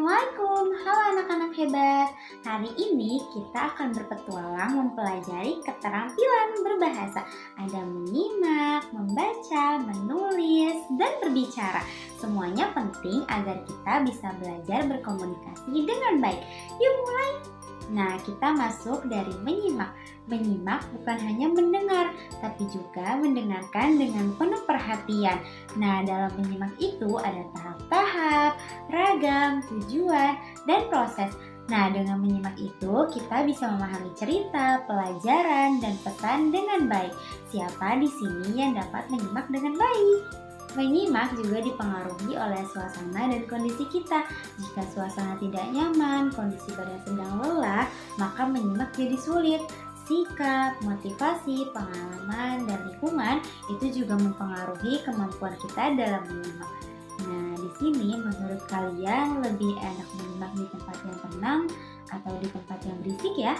Assalamualaikum, halo anak-anak hebat. Hari ini kita akan berpetualang mempelajari keterampilan berbahasa. Ada menyimak, membaca, menulis, dan berbicara. Semuanya penting agar kita bisa belajar berkomunikasi dengan baik. Yuk mulai. Nah, kita masuk dari menyimak. Menyimak bukan hanya mendengar, tapi juga mendengarkan dengan penuh perhatian. Nah, dalam menyimak itu ada tahap-tahap, ragam, tujuan, dan proses. Nah, dengan menyimak itu kita bisa memahami cerita, pelajaran, dan pesan dengan baik. Siapa di sini yang dapat menyimak dengan baik? Menyimak juga dipengaruhi oleh suasana dan kondisi kita. Jika suasana tidak nyaman, kondisi badan sedang lelah, maka menyimak jadi sulit. Sikap, motivasi, pengalaman, dan lingkungan itu juga mempengaruhi kemampuan kita dalam menyimak. Nah, di sini menurut kalian lebih enak menyimak di tempat yang tenang atau di tempat yang berisik ya?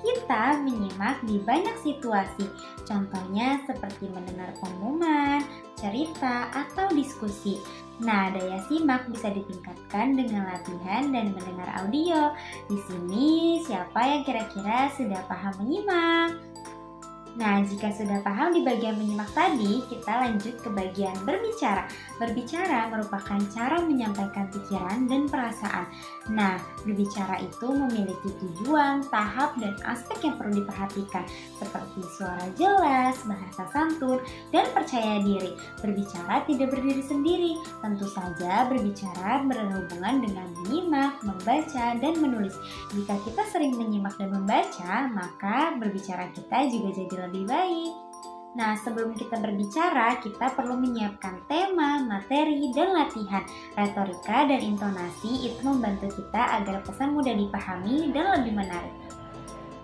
Kita menyimak di banyak situasi, contohnya seperti mendengar pengumuman, cerita, atau diskusi. Nah, daya simak bisa ditingkatkan dengan latihan dan mendengar audio. Di sini, siapa yang kira-kira sudah paham menyimak? Nah, jika sudah paham di bagian menyimak tadi, kita lanjut ke bagian berbicara. Berbicara merupakan cara menyampaikan pikiran dan perasaan. Nah, berbicara itu memiliki tujuan, tahap, dan aspek yang perlu diperhatikan, seperti suara jelas, bahasa santun, dan percaya diri. Berbicara tidak berdiri sendiri, tentu saja berbicara berhubungan dengan menyimak, membaca, dan menulis. Jika kita sering menyimak dan membaca, maka berbicara kita juga jadi lebih baik. Nah, sebelum kita berbicara, kita perlu menyiapkan tema, materi, dan latihan. Retorika dan intonasi itu membantu kita agar pesan mudah dipahami dan lebih menarik.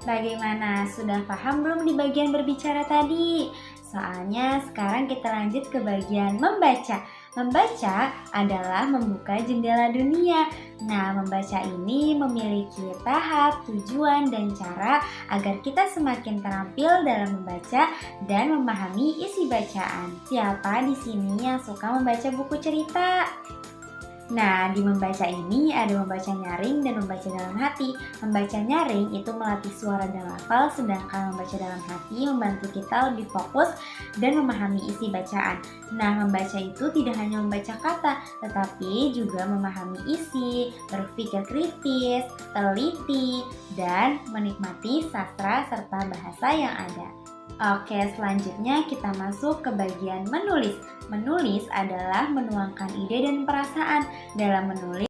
Bagaimana? Sudah paham belum di bagian berbicara tadi? Soalnya sekarang kita lanjut ke bagian membaca. Membaca adalah membuka jendela dunia. Nah, membaca ini memiliki tahap, tujuan, dan cara agar kita semakin terampil dalam membaca dan memahami isi bacaan. Siapa di sini yang suka membaca buku cerita? Nah, di membaca ini ada membaca nyaring dan membaca dalam hati. Membaca nyaring itu melatih suara dan lafal, sedangkan membaca dalam hati membantu kita lebih fokus dan memahami isi bacaan. Nah, membaca itu tidak hanya membaca kata, tetapi juga memahami isi, berpikir kritis, teliti, dan menikmati sastra serta bahasa yang ada. Oke, selanjutnya kita masuk ke bagian menulis. Menulis adalah menuangkan ide dan perasaan. Dalam menulis